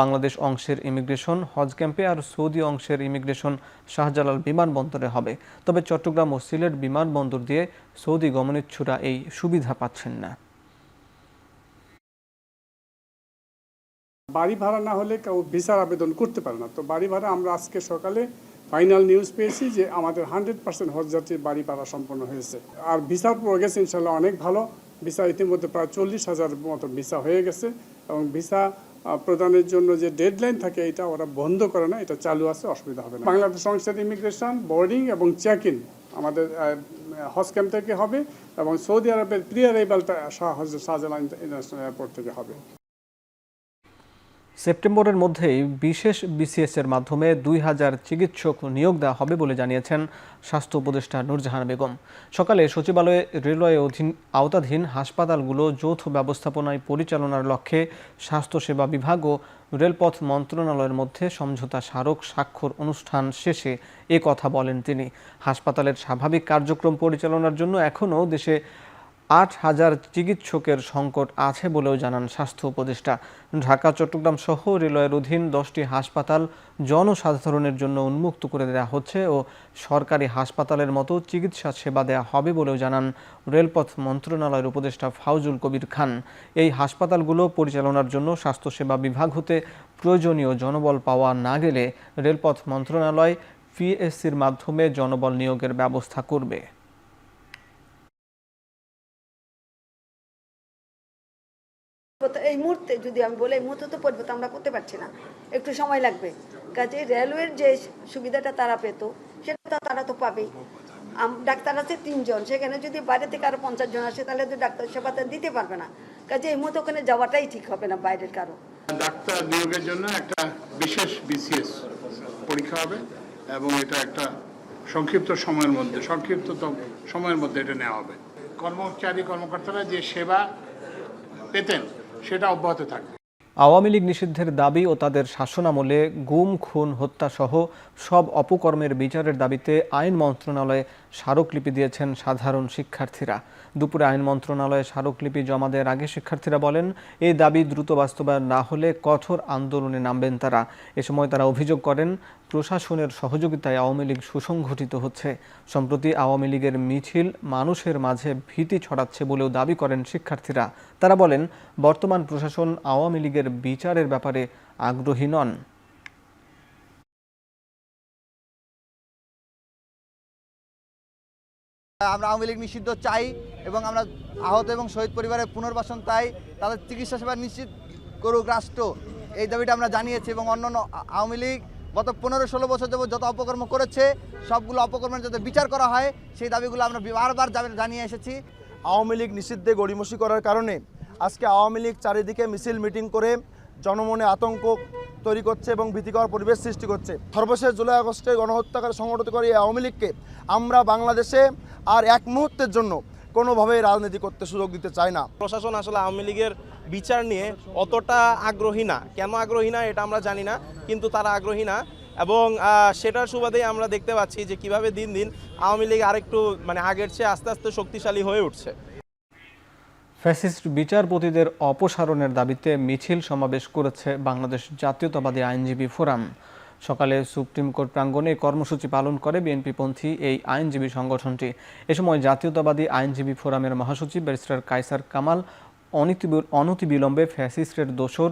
বাংলাদেশ অংশের ইমিগ্রেশন হজ ক্যাম্পে আর সৌদি অংশের ইমিগ্রেশন শাহজালাল বিমানবন্দরে হবে। তবে চট্টগ্রাম ও সিলেট বিমানবন্দর দিয়ে সৌদি গমনেচ্ছুরা এই সুবিধা পাচ্ছেন না। বাড়ি ভাড়া না হলে কেউ ভিসার আবেদন করতে পারে না। তো বাড়ি ভাড়া আমরা আজকে সকালে ফাইনাল নিউজ পেয়েছি যে আমাদের 100% হজ যাত্রীর বাড়ি ভাড়া সম্পন্ন হয়েছে। আর ভিসার প্রোগ্রেস ইনশাল্লাহ অনেক ভালো। ভিসা ইতিমধ্যে প্রায় 40,000 মতো ভিসা হয়ে গেছে এবং ভিসা প্রদানের জন্য যে ডেডলাইন থাকে এটা ওরা বন্ধ করে না, এটা চালু আছে, অসুবিধা হবে না। বাংলাদেশ সংসদ ইমিগ্রেশন বোর্ডিং এবং চেক ইন আমাদের হজ ক্যাম্প থেকে হবে এবং সৌদি আরবের প্রি অ্যারাইভালটা শাহজালাল ইন্টারন্যাশনাল এয়ারপোর্ট থেকে হবে। সেপ্টেম্বরের মধ্যেই বিশেষ বিসিএস এর মাধ্যমে 2000 চিকিৎসক নিয়োগ দেওয়া হবে বলে জানিয়েছেন স্বাস্থ্য উপদেষ্টা নূরজাহান বেগম। সকালে সচিবালয়ে রেলওয়ে আওতাধীন হাসপাতালগুলো যৌথ ব্যবস্থাপনায় পরিচালনার লক্ষ্যে স্বাস্থ্যসেবা বিভাগ ও রেলপথ মন্ত্রণালয়ের মধ্যে সমঝোতা স্মারক স্বাক্ষর অনুষ্ঠান শেষে এ কথা বলেন তিনি। হাসপাতালের স্বাভাবিক কার্যক্রম পরিচালনার জন্য এখনও দেশে 8,000 চিকিৎসকের সংকট আছে বলেও জানান স্বাস্থ্য উপদেষ্টা। ঢাকা, চট্টগ্রাম সহ রেলওয়ের অধীন 10টি হাসপাতাল জনসাধারণের জন্য উন্মুক্ত করে দেওয়া হচ্ছে ও সরকারি হাসপাতালের মতো চিকিৎসা সেবা দেওয়া হবে বলেও জানান রেলপথ মন্ত্রণালয়ের উপদেষ্টা ফাউজুল কবির খান। এই হাসপাতালগুলো পরিচালনার জন্য স্বাস্থ্যসেবা বিভাগ হতে প্রয়োজনীয় জনবল পাওয়া না গেলে রেলপথ মন্ত্রণালয় পিএসসির মাধ্যমে জনবল নিয়োগের ব্যবস্থা করবে। এই মুহূর্তে যদি আমি বলি, এই মুহূর্তে তো পরিবর্তন আমরা করতে পারছি না, একটু সময় লাগবে। কাজে রেলওয়ের যে সুবিধাটা তারা পেত সেটা তারা তো পাবেই। ডাক্তার আছে 3 জন, সেখানে যদি বাইরে থেকে আরো 50 জন আসে তাহলে তো ডাক্তার সেবাটা দিতে পারবে না। কাজে এই মুহূর্তে ওখানে যাওয়াটাই ঠিক হবে না বাইরের কারো। ডাক্তার নিয়োগের জন্য একটা বিশেষ বিসিএস পরীক্ষা হবে এবং এটা একটা সংক্ষিপ্ত সময়ের মধ্যে এটা নেওয়া হবে। কর্মকর্তারা যে সেবা পেতেন সেটা অব্যাহত থাকবে। আওয়ামী লীগ নিষিদ্ধের দাবি ও তাদের শাসনামলে গুম, খুন, হত্যা সহ সব অপকর্মের বিচারের দাবিতে আইন মন্ত্রণালয়ে স্মারকলিপি দিয়েছেন সাধারণ শিক্ষার্থীরা। দুপুরে আইন মন্ত্রণালয়ে স্মারকলিপি জমা দেওয়ার আগে শিক্ষার্থীরা বলেন, এই দাবি দ্রুত বাস্তবায়ন না হলে কঠোর আন্দোলনে নামবেন তারা। এ সময় তারা অভিযোগ করেন, প্রশাসনের সহযোগিতায় আওয়ামী লীগ সুসংগঠিত হচ্ছে। সম্প্রতি আওয়ামী লীগের মিছিল মানুষের মাঝে ভীতি ছড়াচ্ছে বলেও দাবি করেন শিক্ষার্থীরা। তারা বলেন, বর্তমান প্রশাসন আওয়ামী লীগের বিচারের ব্যাপারে আগ্রহী নন। আমরা আওয়ামী লীগ নিষিদ্ধ চাই এবং আমরা আহত এবং শহীদ পরিবারের পুনর্বাসন চাই, তাদের চিকিৎসা সেবা নিশ্চিত করুক রাষ্ট্র, এই দাবিটা আমরা জানিয়েছি। এবং অন্যান্য আওয়ামী লীগ গত 15-16 বছর যাবত যত অপকর্ম করেছে সবগুলো অপকর্মের যাতে বিচার করা হয় সেই দাবিগুলো আমরা বারবার জানিয়ে এসেছি। আওয়ামী লীগ নিষিদ্ধে গড়িমসি করার কারণে আজকে আওয়ামী লীগ চারিদিকে মিছিল মিটিং করে জনমনে আতঙ্ক তৈরি করছে এবং ভীতিকর পরিবেশ সৃষ্টি করছে। সর্বশেষ জুলাই আগস্টে গণহত্যাকারী সংগঠিত করে এই আওয়ামী লীগকে আমরা বাংলাদেশে আর এক মুহূর্তের জন্য কোনোভাবেই রাজনীতি করতে সুযোগ দিতে চাই না। প্রশাসন আসলে আওয়ামী লীগের বিচার নিয়ে অতটা আগ্রহী না। কেন আগ্রহী না এটা আমরা জানি না, কিন্তু তারা আগ্রহী না এবং সেটার সুবাদেই আমরা দেখতে পাচ্ছি যে কিভাবে দিন দিন আওয়ামী লীগ আরেকটু আগের চেয়ে আস্তে আস্তে শক্তিশালী হয়ে উঠছে। ফ্যাসিস্ট বিচারপতিদের অপসারণের দাবিতে মিছিল সমাবেশ করেছে বাংলাদেশ জাতীয়তাবাদী আইনজীবী ফোরাম। সকালে সুপ্রিম কোর্ট প্রাঙ্গণে কর্মসূচি পালন করে বিএনপিপন্থী এই আইনজীবী সংগঠনটি। এ সময় জাতীয়তাবাদী আইনজীবী ফোরামের মহাসচিব ব্যারিস্টার কায়সার কামাল অনতিবিলম্বে ফ্যাসিস্টের দোসর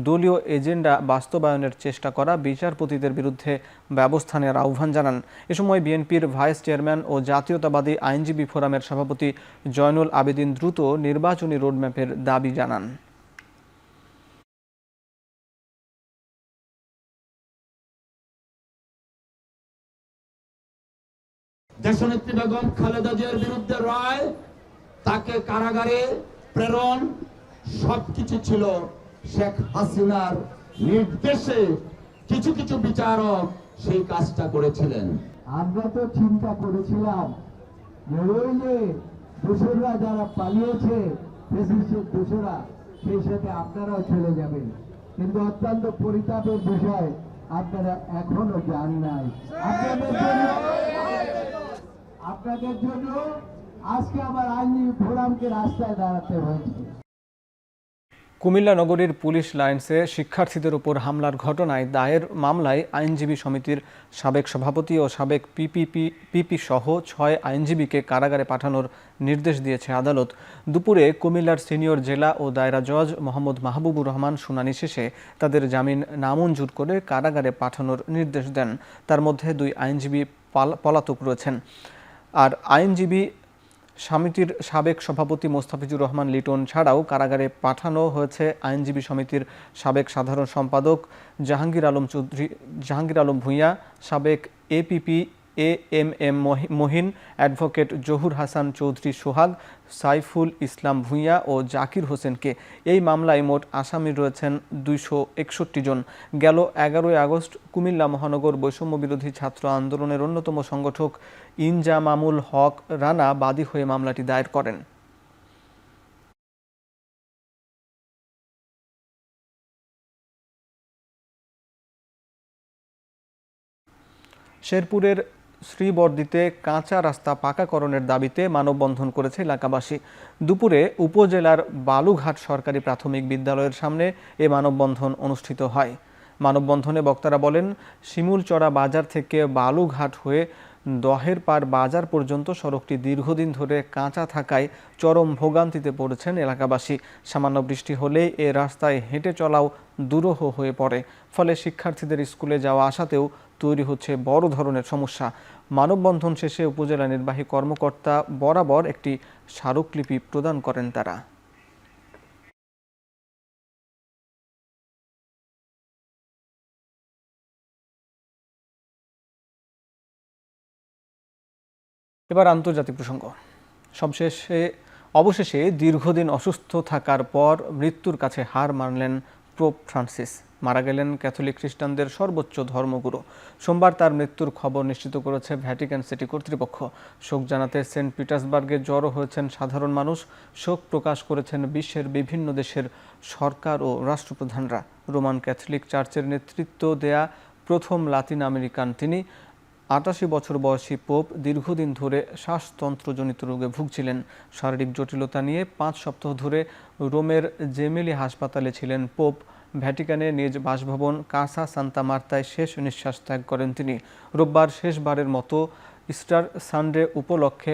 দলীয় এজেন্ডা বাস্তবায়নের চেষ্টা করা বিচারপতিদের বিরুদ্ধে ব্যবস্থা নেওয়ার আহ্বান জানান। এ সময় বিএনপির ভাইস চেয়ারম্যান ও জাতীয়তাবাদী আইনজীবী ফোরামের সভাপতি জয়নুল আবেদিন দ্রুত নির্বাচনী রোডম্যাপের দাবি জানান। দেশনেত্রী বেগম খালেদা জিয়ার বিরুদ্ধে রায়, তাকে কারাগারে প্রেরণ সবকিছু ছিল শেখ হাসিনার নির্দেশে। কিছু কিছু বিচারক সেই কাজটা করেছিলেন। আমরা তো চিন্তা করেছিলাম যে ওই যে দোসররা যারা পালিয়েছে ফেসিস্টের দোষরা সেই সাথে আপনারাও চলে যাবেন। কিন্তু অত্যন্ত পরিতাপের বিষয়, আপনারা এখনো যান নাই। আপনাদের জন্য আজকে আমার আইনজীবী ফোরামকে রাস্তায় দাঁড়াতে হয়েছে। কুমিল্লা নগরীর পুলিশ লাইন্সে শিক্ষার্থীদের উপর হামলার ঘটনায় দায়ের মামলায় আইনজীবী সমিতির সাবেক সভাপতি ও সাবেক পিপি সহ 6 আইনজীবীকে কারাগারে পাঠানোর নির্দেশ দিয়েছে আদালত। দুপুরে কুমিল্লার সিনিয়র জেলা ও দায়রা জজ মোহাম্মদ মাহবুবুর রহমান শুনানি শেষে তাদের জামিন নামঞ্জুর করে কারাগারে পাঠানোর নির্দেশ দেন। তার মধ্যে 2 আইনজীবী পলাতক রয়েছেন। আর আইনজীবী সমিতির সাবেক সভাপতি মোস্তাফিজুর রহমান লিটন ছাড়াও কারাগারে পাঠানো হয়েছে আইনজীবী সমিতির সাবেক সাধারণ সম্পাদক জাহাঙ্গীর আলম ভূঁইয়া, সাবেক APP AMM Mohin, advocate Zahur Hasan Chowdhury Sohag, Saiful Islam Bhuiyan ও জাকির হোসেনকে। এই মামলায় মোট আসামি রয়েছেন 261 জন। গেল 11 আগস্ট কুমিল্লা মহানগর বৈষম্য বিরোধী ছাত্র আন্দোলনের অন্যতম সংগঠক ইনজামামুল হক রানা বাদী হয়ে মামলাটি দায়ের করেন। শেরপুরের শ্রীবর্দিতে কাঁচা রাস্তা পাকাকরণের দাবিতে মানববন্ধন করেছে এলাকাবাসী। দুপুরে উপজেলার বালুঘাট সরকারি প্রাথমিক বিদ্যালয়ের সামনে এ মানববন্ধন অনুষ্ঠিত হয়। মানববন্ধনে বক্তারা বলেন, শিমুলচড়া বাজার থেকে বালুঘাট হয়ে দহের পার বাজার পর্যন্ত সড়কটি দীর্ঘদিন ধরে কাঁচা থাকায় চরম ভোগান্তিতে পড়েছেন এলাকাবাসী। সামান্য বৃষ্টি হলেই এ রাস্তায় হেঁটে চলাও দুরূহ হয়ে পড়ে। ফলে শিক্ষার্থীদের স্কুলে যাওয়া আসাতেও তৈরি হচ্ছে বড় ধরনের সমস্যা। মানববন্ধন শেষে উপজেলা নির্বাহী কর্মকর্তা বরাবর একটি স্মারকলিপি প্রদান করেন তারা। এবার আন্তর্জাতিক প্রসঙ্গ। অবশেষে দীর্ঘদিন অসুস্থ থাকার পর মৃত্যুর কাছে হার মানলেন পোপ ফ্রান্সিস। মারা গেলেন ক্যাথলিক খ্রিস্টানদের সর্বোচ্চ ধর্মগুরু। সোমবার তার মৃত্যুর খবর নিশ্চিত করেছে ভ্যাটিকান সিটি কর্তৃপক্ষ। শোক জানাতে সেন্ট পিটার্সবার্গে জড়ো হয়েছেন সাধারণ মানুষ। শোক প্রকাশ করেছেন বিশ্বের বিভিন্ন দেশের সরকার ও রাষ্ট্রপ্রধানরা। রোমান ক্যাথলিক চার্চের নেতৃত্ব দেয়া প্রথম লাতিন আমেরিকান তিনি। ৮৮ বছর বয়সী পোপ দীর্ঘদিন ধরে শ্বাসতন্ত্রজনিত রোগে ভুগছিলেন। শারীরিক জটিলতা নিয়ে 5 সপ্তাহ ধরে রোমের জেমেলি হাসপাতালে ছিলেন পোপ। ভ্যাটিকানে নিজ বাসভবন কাসা সান্তা মার্তায় শেষ নিঃশ্বাস ত্যাগ করেন তিনি। রোববার শেষবারের মতো ইস্টার সানডে উপলক্ষে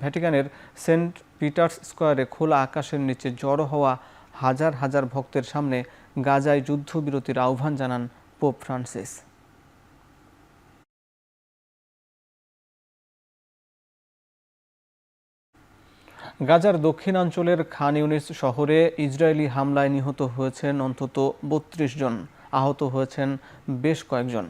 ভ্যাটিকানের সেন্ট পিটার্স স্কয়ারে খোলা আকাশের নিচে জড়ো হওয়া হাজার হাজার ভক্তের সামনে গাজায় যুদ্ধবিরতির আহ্বান জানান পোপ ফ্রান্সিস। গাজার দক্ষিণাঞ্চলের খান ইউনিস শহরে ইসরায়েলি হামলায় নিহত হয়েছেন অন্তত 32 জন, আহত হয়েছেন বেশ কয়েকজন।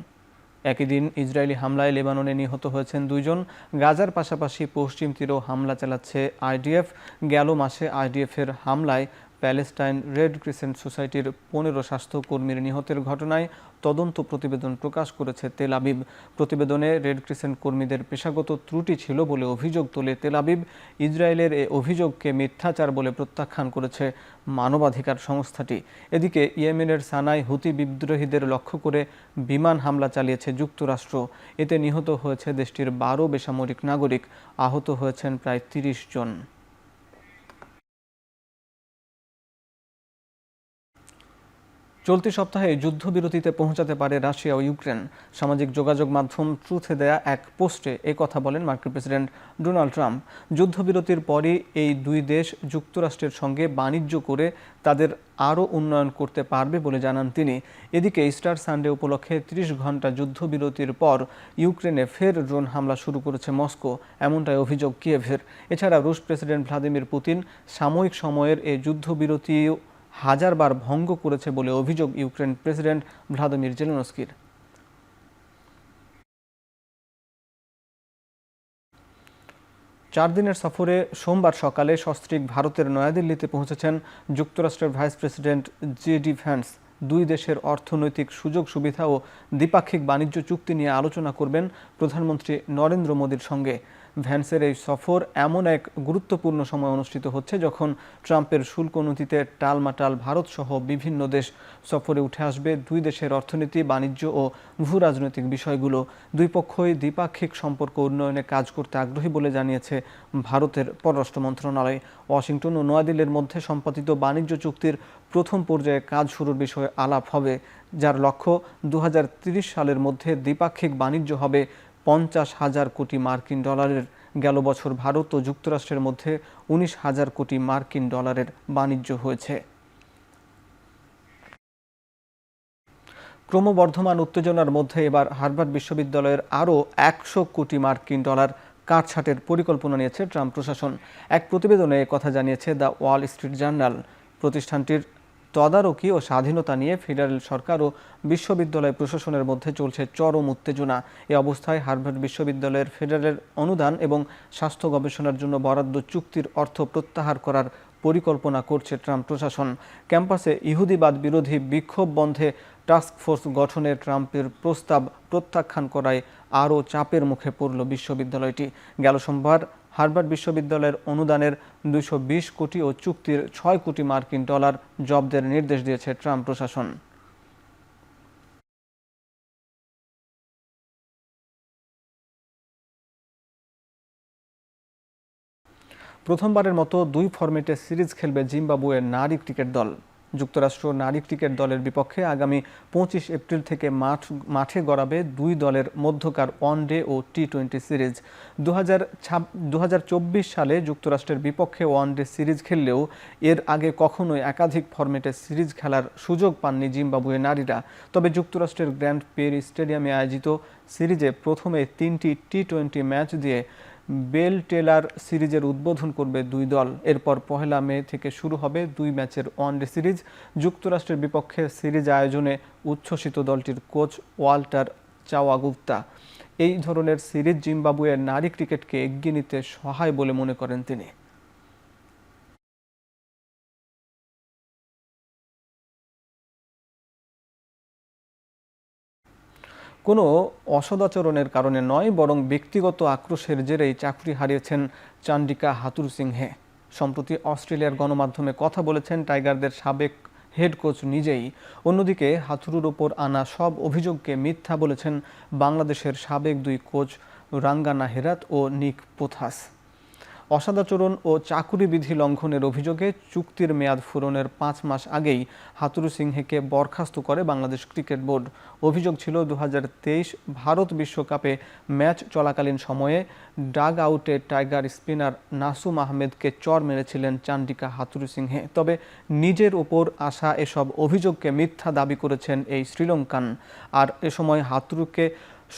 একই দিন ইসরায়েলি হামলায় লেবাননে নিহত হয়েছেন 2 জন। গাজার পাশাপাশি পশ্চিম তীরেও হামলা চালাচ্ছে আইডিএফ। গেল মাসে আইডিএফের হামলায় প্যালেস্টাইন রেড ক্রিসেন্ট সোসাইটির 15 স্বাস্থ্যকর্মীর নিহতের ঘটনায় তদন্ত প্রতিবেদন প্রকাশ করেছে তেল আবিব। প্রতিবেদনে রেড ক্রিসেন্ট কর্মীদের পেশাগত ত্রুটি ছিল বলে অভিযোগ তোলে তেল আবিব। ইসরায়েলের এই অভিযোগকে মিথ্যাচার বলে প্রত্যাখ্যান করেছে মানবাধিকার সংস্থাটি। এদিকে ইয়েমেনের সানায় হুতি বিদ্রোহীদের লক্ষ্য করে বিমান হামলা চালিয়েছে যুক্তরাষ্ট্র। এতে নিহত হয়েছে দেশটির 12 বেসামরিক নাগরিক, আহত হয়েছেন প্রায় 30 জন। চলতি সপ্তাহে যুদ্ধবিরতিতে পৌঁছাতে পারে রাশিয়া ও ইউক্রেন। সামাজিক যোগাযোগ মাধ্যম ট্রুথে দেয়া এক পোস্টে কথা বলেন মার্কিন প্রেসিডেন্ট ডোনাল্ড ট্রাম্প। যুদ্ধবিরতির পরই এই 2 দেশ যুক্তরাষ্ট্রের সঙ্গে বাণিজ্য করে তাদের আরও উন্নয়ন করতে পারবে বলে জানান তিনি। এদিকে ইস্টার সানডে উপলক্ষে 30 ঘন্টা যুদ্ধবিরতির পর ইউক্রেনে ফের ড্রোন হামলা শুরু করেছে মস্কো, এমনটাই অভিযোগ কিয়েভের। এছাড়া রুশ প্রেসিডেন্ট ভ্লাদিমির পুতিন সাময়িক সময়ের এই যুদ্ধবিরতি হাজারবার ভঙ্গ করেছে বলে অভিযোগ ইউক্রেন প্রেসিডেন্ট ভ্লাদিমির জেলেনস্কির। 4 দিনের সফরে সোমবার সকালে সস্ত্রীক ভারতের নয়াদিল্লিতে পৌঁছেছেন যুক্তরাষ্ট্রের ভাইস প্রেসিডেন্ট জেডি ভ্যান্স। 2 দেশের অর্থনৈতিক সুযোগ সুবিধা ও দ্বিপাক্ষিক বাণিজ্য চুক্তি নিয়ে আলোচনা করবেন প্রধানমন্ত্রী নরেন্দ্র মোদীর সঙ্গে। ভ্যান্সের এই সফর এমন এক গুরুত্বপূর্ণ সময় অনুষ্ঠিত হচ্ছে যখন ট্রাম্পের শুল্ক নীতিতে টালমাটাল ভারত সহ বিভিন্ন দেশ সফরে উঠে আসবে। দুই দেশের অর্থনীতি, বাণিজ্য ও ভূ রাজনৈতিক বিষয়গুলো দুই পক্ষই দ্বিপাক্ষিক সম্পর্ক উন্নয়নে কাজ করতে আগ্রহী বলে জানিয়েছে ভারতের পররাষ্ট্র মন্ত্রণালয়। ওয়াশিংটন ও নয়াদিল্লির মধ্যে সম্পাদিত বাণিজ্য চুক্তির প্রথম পর্যায়ে কাজ শুরুর বিষয়ে আলাপ হবে, যার লক্ষ্য 2030 সালের মধ্যে দ্বিপাক্ষিক বাণিজ্য হবে 50,000 কোটি মার্কিন ডলারের। গেল বছর ভারত ও যুক্তরাষ্ট্রের মধ্যে 19,000 কোটি মার্কিন ডলারের বাণিজ্য হয়েছে। ক্রমবর্ধমান উত্তেজনার মধ্যে এবার হার্ভার্ড বিশ্ববিদ্যালয়ের আরও 100 কোটি মার্কিন ডলার কাটছাঁটের পরিকল্পনা নিয়েছে ট্রাম্প প্রশাসন। এক প্রতিবেদনে কথা জানিয়েছে দ্য ওয়াল স্ট্রিট জার্নাল। প্রতিষ্ঠানটির তদারকি ও স্বাধীনতা নিয়ে ফেডারেল সরকার ও বিশ্ববিদ্যালয় প্রশাসনের মধ্যে চলছে চরম উত্তেজনা। এ অবস্থায় হার্ভার্ড বিশ্ববিদ্যালয়ের ফেডারেল অনুদান এবং স্বাস্থ্য গবেষণার জন্য বরাদ্দ চুক্তির অর্থ প্রত্যাহার করার পরিকল্পনা করছে ট্রাম্প প্রশাসন। ক্যাম্পাসে ইহুদিবাদ বিরোধী বিক্ষোভ বন্ধে টাস্কফোর্স গঠনের ট্রাম্পের প্রস্তাব প্রত্যাখ্যান করায় আরও চাপের মুখে পড়ল বিশ্ববিদ্যালয়টি। গেল সোমবার হার্ভার্ড বিশ্ববিদ্যালয়ের অনুদানের 220 কোটি ও চুক্তির 6 কোটি মার্কিন ডলার জব্দের নির্দেশ দিয়েছে ট্রাম্প প্রশাসন। প্রথমবারের মতো 2 ফরম্যাটে সিরিজ খেলবে জিম্বাবুয়ের নারী ক্রিকেট দল। যুক্তরাষ্ট্র নারী ক্রিকেট দলের বিপক্ষে আগামী 25 এপ্রিল থেকে মাঠে গড়াবে 2 দলের মধ্যকার ওয়ানডে ও টি-20 সিরিজ। 2024 সালে যুক্তরাষ্ট্রের বিপক্ষে ওয়ানডে সিরিজ খেললেও এর আগে কখনোই একাধিক ফরম্যাটে সিরিজ খেলার সুযোগ পাননি জিম্বাবুয়ে নারীরা। তবে যুক্তরাষ্ট্রের গ্র্যান্ড পেরি স্টেডিয়ামে আয়োজিত সিরিজে প্রথমে 3টি টি-20 ম্যাচ দিয়ে বেল টেলার সিরিজের উদ্বোধন করবে 2 দল। এরপর 1 মে থেকে শুরু হবে 2 ম্যাচের ওয়ানডে সিরিজ। যুক্তরাষ্ট্রের বিপক্ষে সিরিজ আয়োজনে উচ্ছ্বসিত দলটির কোচ ওয়াল্টার চাওয়াগুপ্তা। এই ধরনের সিরিজ জিম্বাবুয়ের নারী ক্রিকেটকে এগিয়ে নিতে সহায় বলে মনে করেন তিনি। কোনো অসদাচরণের কারণে নয়, বরং ব্যক্তিগত আক্রোশের জেরেই চাকরি হারিয়েছেন চান্ডিকা হাথুরুসিংহে। সম্প্রতি অস্ট্রেলিয়ার গণমাধ্যমে কথা বলেছেন টাইগারদের সাবেক হেড কোচ নিজেই। অন্যদিকে হাথুরুর ওপর আনা সব অভিযোগকে মিথ্যা বলেছেন বাংলাদেশের সাবেক 2 কোচ রাঙ্গানা হেরাত ও নিক পোথাস। অসদাচরণ ও চাকুরি বিধি লঙ্ঘনের অভিযোগে চুক্তির মেয়াদ ফুরনের 5 মাস আগেই হাথুরুসিংহেকে বরখাস্ত করে বাংলাদেশ ক্রিকেট বোর্ড। অভিযোগ ছিল 2023 ভারত বিশ্বকাপে ম্যাচ চলাকালীন সময়ে ডাগ আউটে টাইগার স্পিনার নাসুম আহমেদকে চর মেরেছিলেন চান্ডিকা হাথুরুসিংহে। তবে নিজের ওপর আসা এসব অভিযোগকে মিথ্যা দাবি করেছেন এই শ্রীলঙ্কান। আর এ সময় হাথুরুকে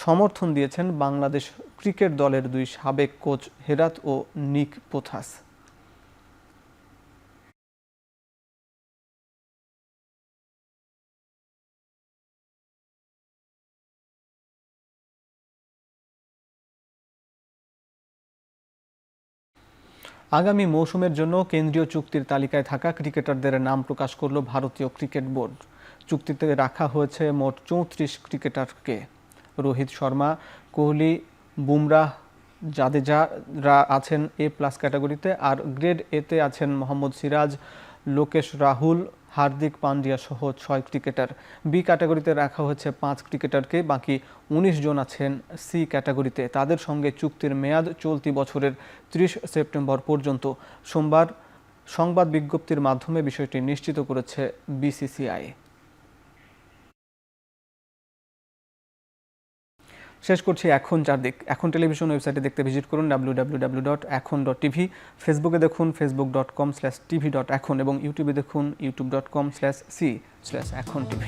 সমর্থন দিয়েছেন বাংলাদেশ ক্রিকেট দলের 2 সাবেক কোচ হেরাত ও নিক পোথাস। আগামী মৌসুমের জন্য কেন্দ্রীয় চুক্তির তালিকায় থাকা ক্রিকেটারদের নাম প্রকাশ করল ভারতীয় ক্রিকেট বোর্ড। চুক্তিতে রাখা হয়েছে মোট 34 ক্রিকেটারকে। রোহিত শর্মা, কোহলি, বুমরাহ, জাদেজারা আছেন A+ ক্যাটাগরিতে, আর গ্রেড A-তে আছেন মোহাম্মদ সিরাজ, লোকেশ রাহুল, হার্দিক পান্ডিয়া সহ 6 ক্রিকেটার। B ক্যাটাগরিতে রাখা হয়েছে 5 ক্রিকেটারকে, বাকি 19 জন আছেন C ক্যাটাগরিতে। তাদের সঙ্গে চুক্তির মেয়াদ চলতি বছরের 30 সেপ্টেম্বর পর্যন্ত। সোমবার সংবাদ বিজ্ঞপ্তির মাধ্যমে বিষয়টি নিশ্চিত করেছে BCCI। শেষ করছি এখন চারদিক। এখন টেলিভিশন ওয়েবসাইটে দেখতে ভিজিট করুন www.ekhon.tv। ফেসবুকে দেখুন facebook.com/tv.ekhon এবং ইউটিউবে দেখুন youtube.com/c/ekhon tv।